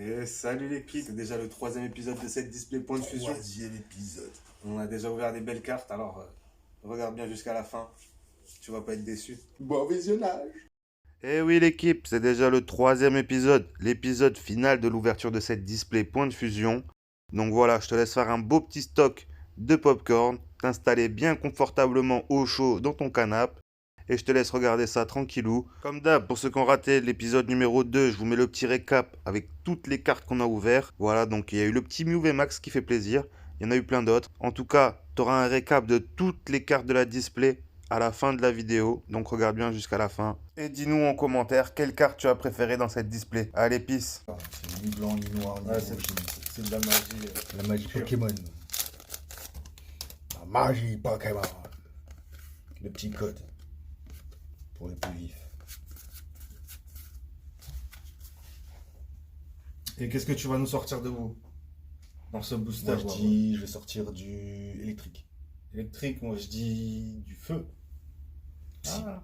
Et salut l'équipe, c'est déjà le troisième épisode de cette display point de fusion. Troisième épisode. On a déjà ouvert des belles cartes, alors regarde bien jusqu'à la fin, tu vas pas être déçu. Bon visionnage. Eh oui l'équipe, c'est déjà le troisième épisode, l'épisode final de l'ouverture de cette display point de fusion. Donc voilà, je te laisse faire un beau petit stock de popcorn, t'installer bien confortablement au chaud dans ton canapé. Et je te laisse regarder ça tranquillou. Comme d'hab, pour ceux qui ont raté l'épisode numéro 2, je vous mets le petit récap avec toutes les cartes qu'on a ouvertes. Voilà, donc il y a eu le petit Mew VMAX qui fait plaisir. Il y en a eu plein d'autres. En tout cas, tu auras un récap de toutes les cartes de la display à la fin de la vidéo. Donc regarde bien jusqu'à la fin. Et dis-nous en commentaire quelle carte tu as préférée dans cette display. Allez, peace. C'est ni blanc, ni noir, ni Ouais, rouge. c'est de la magie. La magie Pokémon. La magie Pokémon. Le petit code. Pour les plus vifs. Et qu'est-ce que tu vas nous sortir de vous dans ce booster? Moi je dis, je vais sortir du électrique. Électrique, moi je dis du feu. Ah.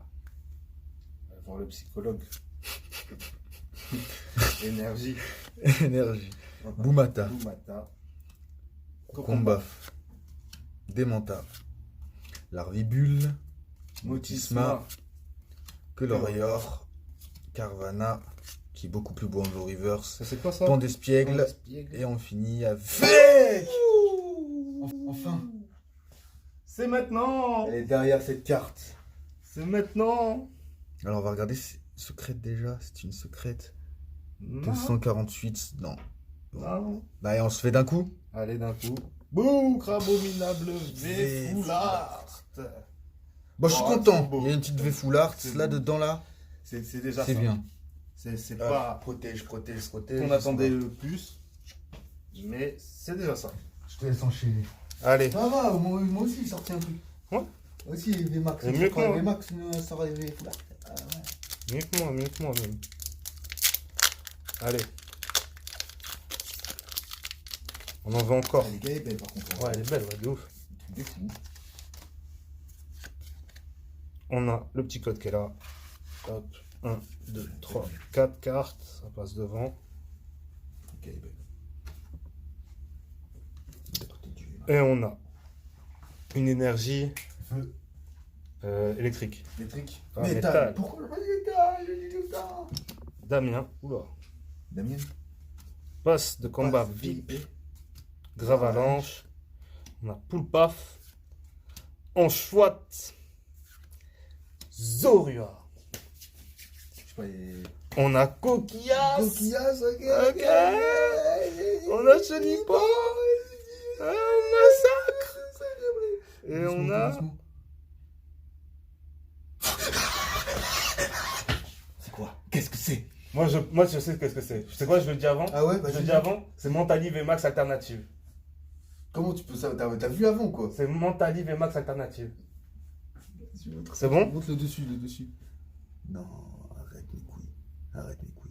On va voir le psychologue. Énergie. Énergie. Boumata. Boumata. Cocombaf. Démenta. Larvibule. Mutisma. Colorior. Carvana. Qui est beaucoup plus beau en Blue Reverse. C'est quoi ça? Pandespiègle. Et on finit avec. Enfin. C'est maintenant. Elle est derrière cette carte. C'est maintenant. Alors on va regarder. Secrète déjà. C'est une secrète. Non. 248. Non. Non. Bah, et on se fait d'un coup. Allez d'un coup. Bouh, abominable Véfoulard. Bon, je suis Oh, content. c'est beau. Il y a une petite V-Foulard C'est là beau. dedans là. C'est déjà C'est ça. bien. C'est Ah, pas protège. qu'on attendait le plus, mais c'est déjà ça. Je te laisse enchaîner. Allez. Ça va, moi aussi il sortit un truc. Ouais. Moi aussi VMAX. Et mieux que moi. VMAX sort les V-Foulard. Ah, ouais. Mieux que moi même. Allez. On en veut encore. Elle est belle par contre. Ouais, elle est belle, ouais, de ouf. Des fous. On a le petit code qui est là. Hop. 1, 2, 3, 4 cartes. Ça passe devant. Ok, belle. Et on a une énergie Feu. électrique. Électrique. Ah, Métal. métal. Pourquoi pas métal? Je dis tout le temps. Damien. Oula. Damien. Passe de combat VIP. Gravalanche. On a Poulpaf. Anchoite. Zoria. Je sais pas, les. On a Coquillas. Coquillas, Ok. On a Chenipa. On a Sacre. Et on a... C'est quoi? Qu'est-ce que c'est? Moi je sais qu'est-ce que c'est. Tu sais quoi, je le dis avant? Ah ouais, Je le vas-y. dis avant, c'est Mentali VMAX Alternative. Comment tu peux ça? T'as vu avant quoi? C'est Mentali VMAX Alternative. C'est bon? Montre le dessus, Non, arrête mes couilles. Arrête mes couilles.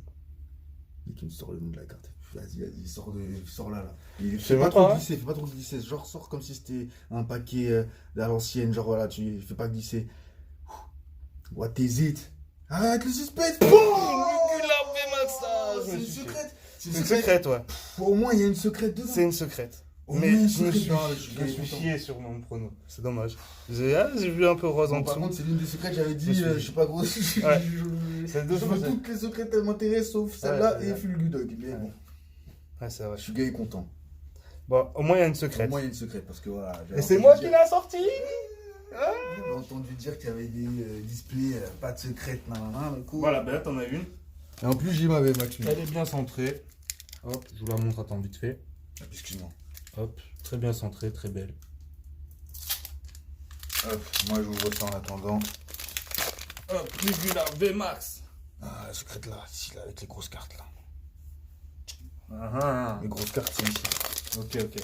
Dès qu'il me sort le nom de la carte. Vas-y, sors là. Il C'est fait pas bon, trop hein? glisser, fais pas trop glisser. Genre, sors comme si c'était un paquet à l'ancienne. Genre, voilà, tu fais pas glisser. Ouais, t'hésites. Arrête le suspense. C'est une secrète. C'est une secrète, ouais. Au moins, il y a une secrète dedans. C'est une secrète. Au moins, Mais une je me secrète. suis, Non, je me suis content. chié sur mon prono. C'est dommage. J'ai vu un peu rose en Bon, par dessous. contre, c'est l'une des secrètes, j'avais dit, Je suis- je sais pas gros. Ouais. Je C'est deux veux choses. toutes les secrètes, elles m'intéressent sauf celle-là Ouais, et ouais. Fulgudog. Mais bon, Ouais, c'est vrai. je suis gay et content. Bon, au moins il y a une Au secrète. moins, il y a une secrète parce que voilà. Et c'est moi qui l'ai sorti. J'avais entendu dire qu'il y avait des displays, pas de secrète, nanana, du coup. Voilà, ben là t'en as une. Et en plus, j'y m'avais Max. Elle est bien centrée. Hop, je vous la montre, attends, vite fait. Excuse-moi. Hop, très bien centrée, très belle. Hop, moi, j'ouvre ça en attendant. Hop, Nubula VMAX. Ah, la secrète là, ici, là, avec les grosses cartes là. Ah, Les grosses cartes, c'est ici. ok.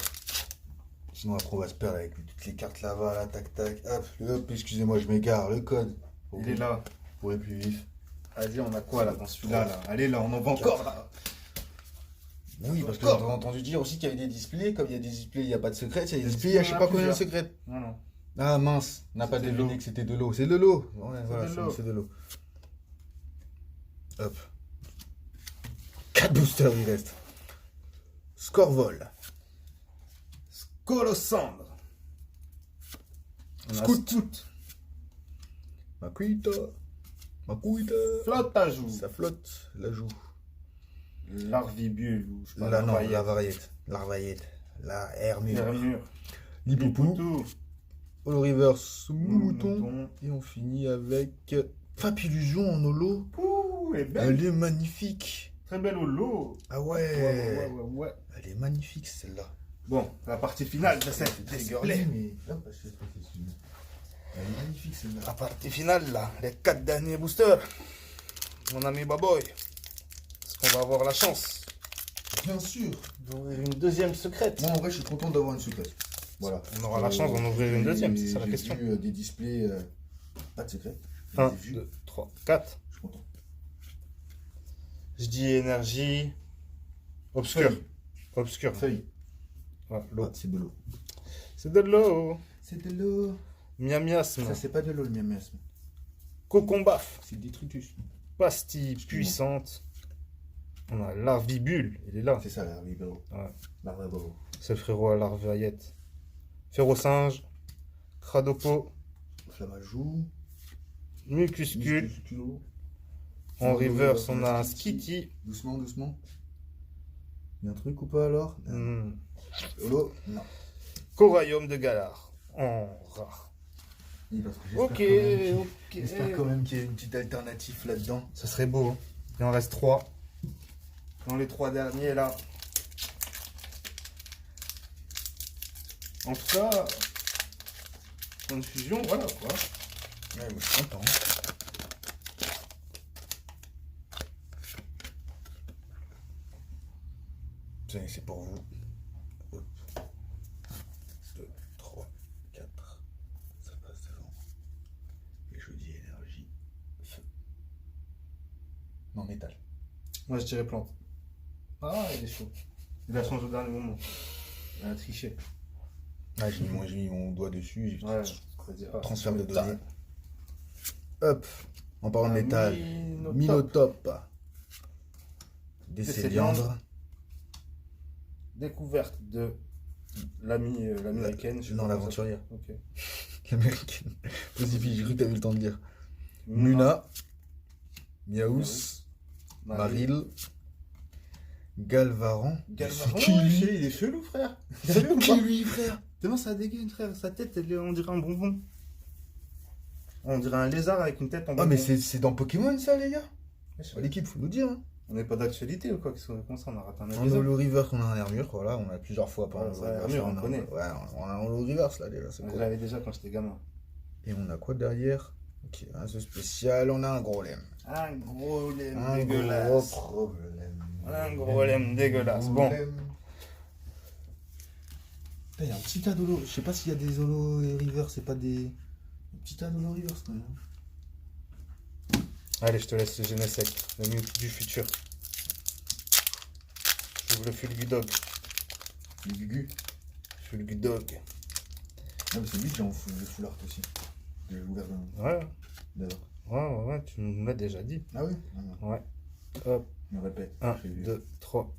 Sinon, après, on va se perdre avec toutes les cartes là-bas, là, tac, tac. Hop, excusez-moi, je m'égare. Le code. Il est là. Pour les plus vifs. Vas-y, on a quoi là dans celui-là là? Allez là, on en va encore là. Mais oui, parce que Encore. j'ai entendu dire aussi qu'il y avait des displays. Comme il y a des displays, il n'y a pas de secrète. Il y a des Des displays, il y a je sais pas displays, combien de il y en a secrètes. Non. Ah mince, on n'a pas C'était de deviné l'eau. que c'était de l'eau. C'est de l'eau. Ouais, voilà, de l'eau. c'est de l'eau. Hop. 4 boosters il reste. Scorvol. Colossandre. On a Scout. Makuita. Flotte à joue. Ça flotte, la joue. Larvibule. ou je sais pas, Là, non, larvaillette. Larvaillette. La Hermure. Hermure. Lipoupou. Lipoutou. Holo Reverse, Mouton. Mouton. Et on finit avec Fapillusion en holo. Ouh, elle est belle. Elle est magnifique. Très belle au lot. Ah Ouais. Elle est magnifique celle-là. Bon, la partie finale de cette C'est display. mais... Elle est magnifique celle-là. La partie finale, là, les 4 derniers boosters. Mon ami Baboy. Est-ce qu'on va avoir la chance Bien sûr. d'ouvrir une deuxième secrète? Moi en vrai je suis content d'avoir une secrète. Voilà. On aura la chance d'en ouvrir une deuxième, c'est ça la question. J'ai vu des displays, pas de secret. 1, J'ai vu, 2, 3, 4. je suis content. Je dis énergie obscure. Feuille. Obscure. Feuille. Ouais, l'eau. Ah, c'est de l'eau. C'est de l'eau. C'est de l'eau. Miamiasme. Ça c'est pas de l'eau le miasme. Cocombaf. C'est du détritus. Pastille puissante. On a Larvibule. Il est là. C'est ça la Ribero. Ouais. La Ribero. C'est le frérot à Larvaillette. Ferrosinge. Cradopo. Flamajou. Mucuscule. Musculo. En reverse, on a un Skitty. Doucement, doucement. Il y a un truc ou pas alors Hmm. Holo Non. Coraium de Galar. En rare. Ok. J'espère quand même qu'il y a une petite alternative là-dedans. Ça serait beau. Hein. Il en reste 3. Dans les 3 derniers là. En tout cas, confusion, voilà quoi. Ouais, moi, je suis content. C'est pour vous. Hop. 2, 3, 4. Ça passe devant. Et je vous dis énergie. Feu. Non, métal. Moi je dirais plante. Ah, il est chaud. Il a changé au dernier moment. Il a triché. Ah, j'ai mis mon doigt dessus. Ouais, c'est-à-dire, Transfert de métal. données. Hop. En parlant de Un métal. Minotop. Minotop. Décéliandre. Découverte de l'américaine. Non, l'aventurière. Ok. L'américaine. Vas-y, j'ai cru que t'avais le temps de dire. Muna. Miaous. Maril. Galvaran. Galvaron, C'est qui lui il est chelou, frère. C'est qui lui, frère? Tellement ça dégaine, frère. Sa tête, on dirait un bonbon. On dirait un lézard avec une tête en bonbon. Ah, mais c'est dans Pokémon ça, les gars? Ouais, je sais. L'équipe, faut nous dire. Hein. On n'est pas d'actualité ou quoi? Comment ça, on a raté un En épisode? Holo Reverse, on a un Hermure, voilà, on a plusieurs fois par Ouais, Hermure, on connaît. Ouais, on a un Holo Reverse là déjà, c'est Je cool. l'avais déjà quand j'étais gamin. Et on a quoi derrière? Ok, un jeu spécial, on a un gros lemme. Un gros lemme Un dégueulasse. gros problème. Un gros lemme dégueulasse. Gros Bon. lemme. Putain, il y a un petit tas d'Holo. Je sais pas s'il y a des Holo Reverse, c'est pas des. Un petit tas d'Holo Reverse quand même. Allez, je te laisse le Genesec, le Mew du futur. J'ouvre le Fulgudog. Le Gugu. Fulgudog. Ah, mais c'est lui qui a le full art aussi. Que j'ai ouvert Ouais, d'abord. ouais, tu nous l'as déjà dit. Ah oui Ouais. Hop, Je me répète. 1, j'ai vu. 2, 3,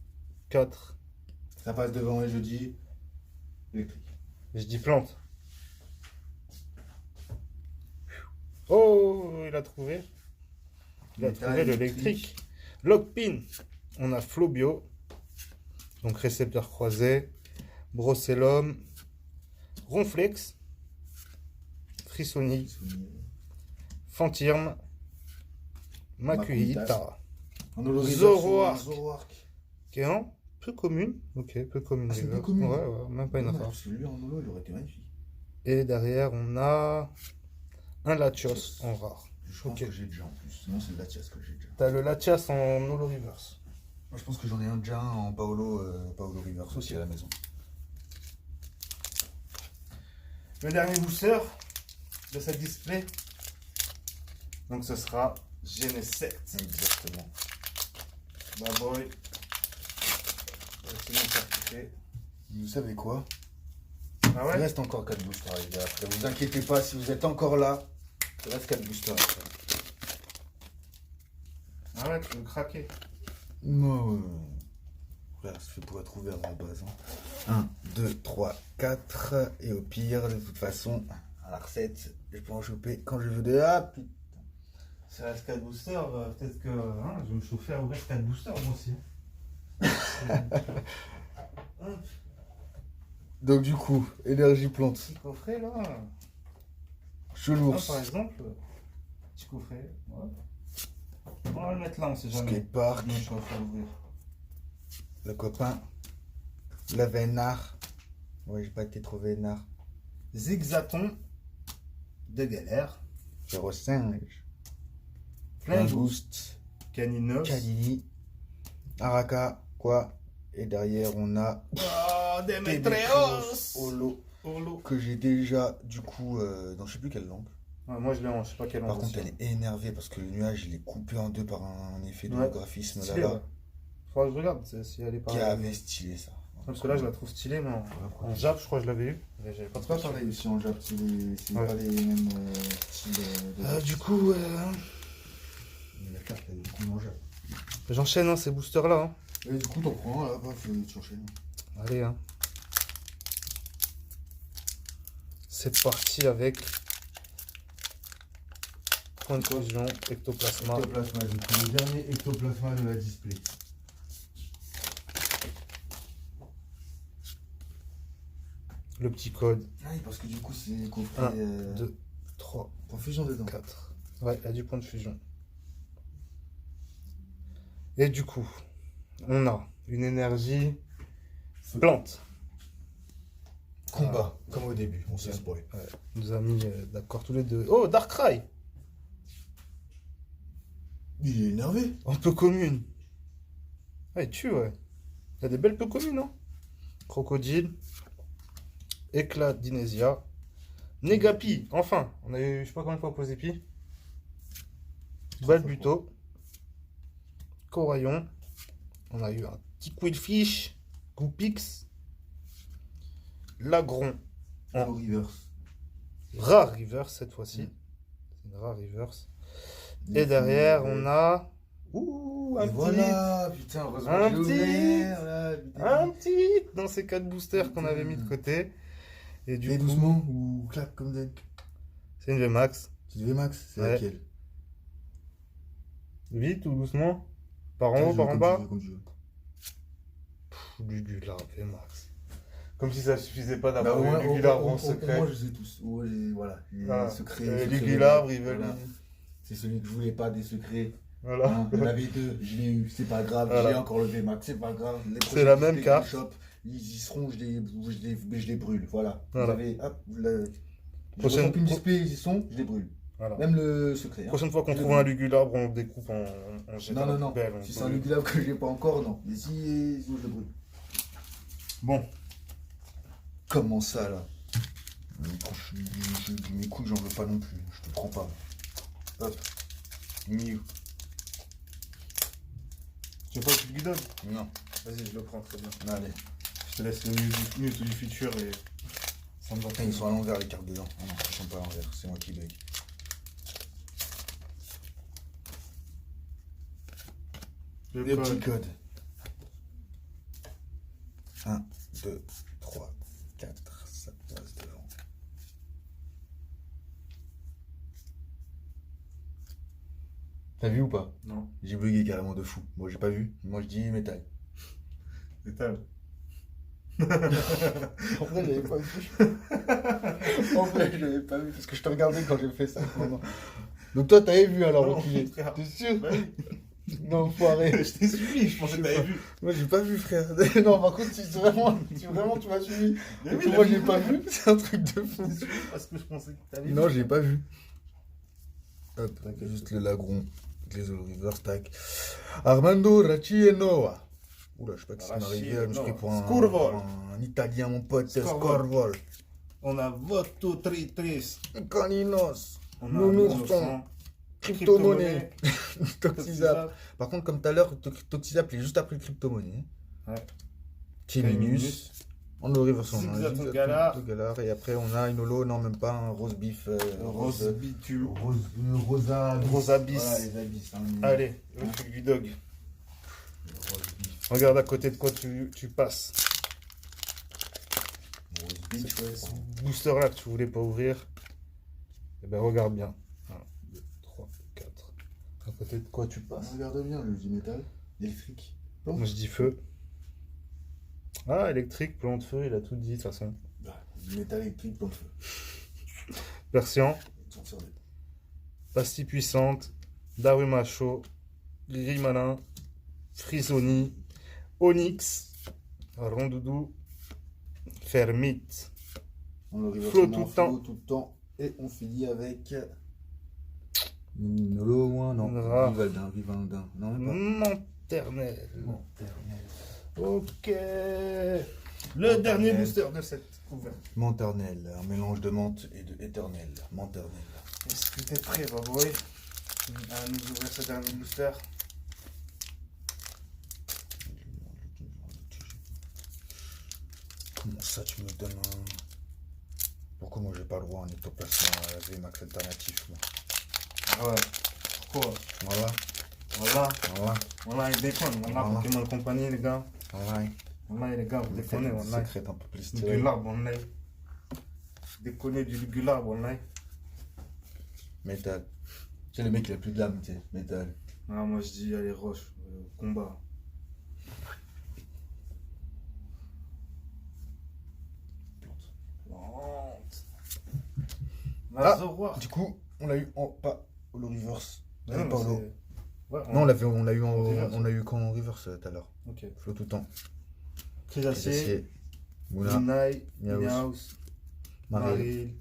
4. Ça passe devant et je dis. Électrique. Je dis plante. Oh, il a trouvé. Il a Métal trouvé électrique. l'électrique. Lockpin. On a Flobio. Donc récepteur croisé. Brocellum. Ronflex. Frissoni. Fantirme. Makuhita. En Holo Reverse, Zoroark. Zoroark. Qui est en peu commune. Ok, peu commune. Ah, c'est déjà. peu commune. Ouais, même pas une Ouais, affaire. parce que lui en Holo, il aurait été magnifique. Et derrière, on a un Latios en rare. Je pense Ok. que j'ai déjà en plus. Sinon, c'est le Latias que j'ai déjà. T'as le Latias en Holo Reverse. Moi, je pense que j'en ai un déjà un en Paolo Reverse aussi à la maison. Le dernier booster de cette display. Donc ce sera Genesect. Exactement. Bye boy. C'est mon certifié. Vous savez quoi? Ah Il ouais? reste encore 4 boosters, les gars. Ne vous inquiétez pas, si vous êtes encore là, il reste 4 boosters. Ah ouais, tu veux craquer. Non. Frère, c'est fait pour être ouvert à la base. 1, 2, 3, 4. Et au pire, de toute façon, à la recette, je peux en choper quand je veux de. Ah putain. C'est reste 4 boosters, peut-être que je vais me chauffer à ouvrir 4 boosters moi aussi. Donc du coup, énergie plante. Petit coffret là. Chelours. Par exemple, petit coffret. Ouais. On va le mettre là, on sait jamais. Skatepark. Non, je vais faire ouvrir. Le copain. Le vénard. Ouais, j'ai pas été trop vénard. Zigzaton de galère. 05. Plein de Boost. Caninos. Cadini. Araka. Quoi. Et derrière, on a Oh, Demetrios Holo. Orlo. Que j'ai déjà, du coup, dans je sais plus quelle langue. Ouais, moi je l'ai en je sais pas quelle Par langue contre, aussi. elle est énervée parce que le nuage, il est coupé en deux par un effet de Ouais. graphisme Stylé, là-bas. ouais. Faudra que je regarde si elle est pas. Qui avait stylé ça. Parce que là je la trouve stylée, moi. En Jap, je crois que je l'avais eu. Mais j'avais pas C'est trop pas pareil aussi en Jap, c'est Ouais. pas les mêmes styles de. Du coup, La carte, elle est beaucoup moins Jap. j'enchaîne hein, ces boosters là. Hein. Et du coup, t'en prends un là, paf, tu enchaînes. Allez, hein. C'est parti avec point de fusion, ectoplasma. Ectoplasma, du coup, le dernier ectoplasma de la display. Le petit code. Ah oui, parce que du coup, c'est coffret. 1, 2, 3, Confusion dedans. 4. Ouais, il y a du point de fusion. Et du coup, on a une énergie plante. Combat, comme au début, on se spoil. Ouais, on nous a mis d'accord tous les deux. Oh, Darkrai! Il est énervé. En peu commune. Ouais, ouais. Il y a des belles peu communes, non? Crocodile. Éclat d'Inésia. Négapi, enfin. On a eu, je sais pas combien de fois posé pi. Balbuto. Coraillon. On a eu un petit Quillfish. Goupix. Lagron. En reverse. Rare reverse cette fois-ci. C'est une rare reverse. Et derrière, on a. Ouh, un Et petit. voilà, putain, heureusement Un que j'ai petit. ouvert, là, putain. Un petit dans ces 4 boosters qu'on avait mis de côté. Et du Et coup, doucement ou clap comme d'hab. c'est une VMAX. Tu devais max, c'est Ouais. laquelle? Vite ou doucement? Par en Comme haut, tu par veux, en comme bas? tu veux, comme tu veux. Lugular, VMAX. Comme si ça suffisait pas Bah, d'avoir au moins, eu Lugular au- en au- secret. Moi, je les ai tous. Ouais, voilà. Les Ah, secrets. Lugular, ils veulent. Voilà. C'est celui que je voulais pas des secrets. Voilà. Hein, il y en avait deux, je l'ai eu, c'est pas grave. Voilà. J'ai encore le VMAX, c'est pas grave. Les C'est prochaines la même displays carte. que je chope, ils y seront, je les brûle. Voilà. Voilà. Vous avez. Hop, je Prochaine- rechope une display, ils y sont, je les brûle. Voilà. Même le secret. Hein. Prochaine fois qu'on Je trouve le un Lugular, on le découpe en jette Non, à la non, non. poubelle, on Si c'est un brûle. Lugulab que j'ai pas encore, non. Mais si, je le brûle. Bon, Comment ça, là? Mes couilles, j'en veux pas non plus. Je te prends pas. Hop. Mieux. tu veux pas que tu le guides? Non. Vas-y, je le prends, très bien. Allez. Je te laisse le Mewtwo du futur et ça me va Putain, ils sont à l'envers, les cartes dedans. Ah non, ils sont pas à l'envers. C'est moi qui bug. Le Les code. petits codes. 1, 2, 3, 4. Ça passe devant. T'as vu ou pas? Non, J'ai bugué carrément de fou. Moi, j'ai pas vu. Moi, je dis métal. métal. En vrai, j'avais pas vu. En vrai, j'avais pas vu parce que je te regardais quand j'ai fait ça. Non. Donc, toi, t'avais vu alors, Non, enculé. frère. T'es sûr? Bah oui. Non, foiré. Je t'ai suivi, je pensais que t'avais vu. Moi, j'ai pas vu, frère. Non, par contre, si vraiment tu m'as suivi. Mais Et oui, que moi, j'ai pas vu. C'est un truc de fou. Parce que je pensais que t'avais vu. Non, j'ai pas vu. Hop, juste le lagron. Les All River Stack. Armando Raccianoa. Oula, je sais pas qui ça m'est arrivé. Je me suis pris pour Scorvol. un Italien, mon pote. Scorvol. Scorvol. On a Voto Tritris. Caninos. On a Nounourson. Crypto-monnaie. Toxizap. Toxizap. Par contre, comme tout à l'heure, Toxizap, il est juste après le crypto-monnaie. Ouais. Timinus. On aurait versé Zigzaton Galar. Et après, on a une holo, non, même pas, un rose beef. Rose Bitu. Rosa. Rosa bis. Voilà, les abysses. Hein, Allez, le truc du dog. Rose beef. Regarde à côté de quoi tu passes. Rose Beach, ouais. Ce booster là que tu voulais pas ouvrir. Eh ben regarde bien. 1, 2, 3, 4. À côté de quoi tu passes? Regarde bien, je dis métal, électrique. Moi je dis feu. Ah, électrique, plan de feu, il a tout dit de toute façon. Bah, métal électrique, plan de feu. Version, Sortir des- pastille puissante, Daruma chaud, gris malin, Frisoni, Onyx, Rondoudou, Fermite. On le reverse Flow en tout le flow temps. tout le temps. Et on finit avec. Nolo, moi, non. Ra. Vivaldin, Vivaldin. Non, même Monternel. pas. Ok. Le dernier booster de cette couverture. Menternel, un mélange de menthe et de éternel. Menternel. Est-ce que t'es prêt, Baboy, à nous ouvrir ce dernier booster? Comment ça, tu me donnes un. Pourquoi moi j'ai pas le droit à un ectoplasma VMAX alternatif, moi? Ah ouais. Pourquoi? Voilà, Voilà. voilà, Voilà, il déconne. Voilà, Voilà. Pokémon Company, les gars. voilà. Voilà, les gars, vous déconnez. Voilà. Secrète un peu plus Du stylé. Gularbe, on l'a. Déconner du Gularbe, on l'a. Métal. Tu sais, le mec il a plus de lame, tu sais. Métal. Ah, moi je dis, allez, Roche, combat. Plante. Mazoroar. Du coup, on l'a eu en pas holo reverse. Ouais, non, pas mais holo. c'est- ouais, Non, on l'a eu en reverse. on l'a eu qu'en reverse tout à l'heure. Ok. Flow tout le temps. Crésacier, Crésacier, Mouna, Minaï, Miaus, Miaus, Mariel. Maril,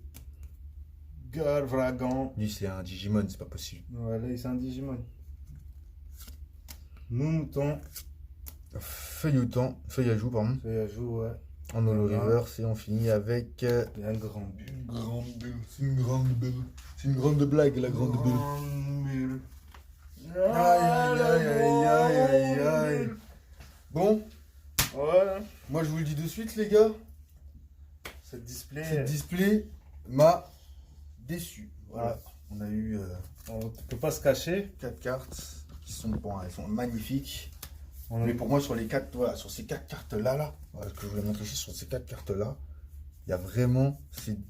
Garvragan. Lui c'est un Digimon, c'est pas possible. Voilà, c'est un Digimon. Mouton, Feuilleton, Feuillajou, pardon. Feuillajou, ouais. En holo Voilà. reverse et on finit avec. Et un grand bulle. Une grande bulle. C'est une grande bulle. C'est une grande blague, la grande bulle. Grande bulle. Aïe, aïe, aïe, aïe, aïe, aïe. Bon, Ouais. moi je vous le dis de suite, les gars. Cette display, Ce display m'a déçu. Voilà. On a eu on ne peut pas se cacher. 4 cartes qui sont, bon, elles sont magnifiques. On a Mais eu pour moi, sur les 4, voilà, sur ces 4 cartes-là, voilà, que je voulais montrer ici, sur ces 4 cartes-là, il y a vraiment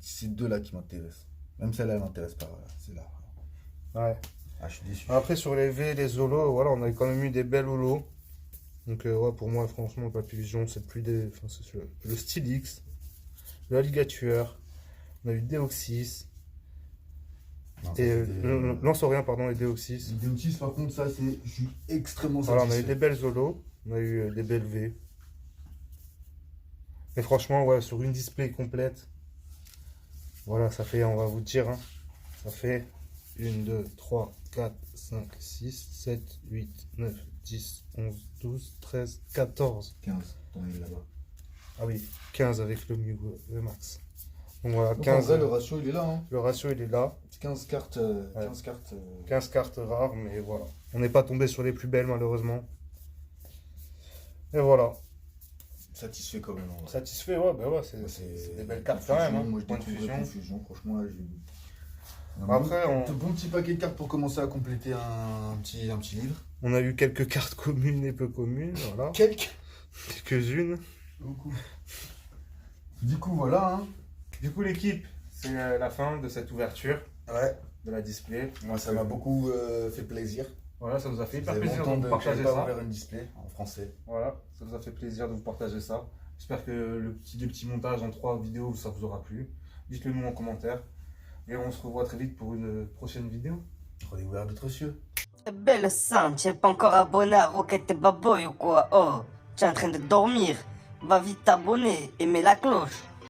ces deux-là qui m'intéressent. Même celle-là, elle m'intéresse pas. Voilà, c'est là. Ouais. Ah, je suis déçu. Après, sur les V, les holos, voilà, on a quand même eu des belles holos. Donc, ouais, pour moi, franchement, Papillion, c'est plus des. Enfin, c'est le Stylix, le Alligator, on a eu Deoxys, Non, ça, et c'était, Lanceorien, pardon, et Deoxys. Deoxys, par contre, ça, c'est, je suis extrêmement Voilà, on a eu satisfait. des belles holos, on a eu des belles V. Mais franchement, ouais, sur une display complète, voilà, ça fait, on va vous dire, hein, ça fait 1, 2, 3, 4, 5, 6, 7, 8, 9, 10, 11, 12, 13, 14. 15, t'en es là-bas. Ah oui, 15 avec le Mew Max. Donc voilà, Donc, 15. en vrai, le ratio, il est là. Hein. Le ratio, il est là. 15 cartes. 15 cartes 15 cartes rares, mais voilà. On n'est pas tombé sur les plus belles, malheureusement. Et voilà. satisfait quand même. En vrai. Satisfait, ouais, bah ouais, c'est des belles cartes quand même. Hein. Moi, je Point de découvre fusion. Confusion. Franchement, là, j'ai. Après, un bon petit paquet de cartes pour commencer à compléter un petit livre. on a eu quelques cartes communes et peu communes, voilà. Quelques-unes. Beaucoup. Du coup, voilà. Hein. Du coup, l'équipe, c'est la fin de cette ouverture Ouais. de la display. Moi, ça m'a beaucoup fait plaisir. Voilà, ça nous a fait Ça hyper faisait plaisir de longtemps vous que partager j'avais pas ça. ouvert une display en français. Voilà, ça nous a fait plaisir de vous partager ça. J'espère que le petit montage en 3 vidéos, ça vous aura plu. Dites-le nous en commentaire. Et on se revoit très vite pour une prochaine vidéo. Rendez-vous vers d'autres cieux. Belle Sam, tu n'es pas encore abonné à Rocket Baboy ou quoi? Oh, tu es en train de dormir. Va vite t'abonner et mets la cloche.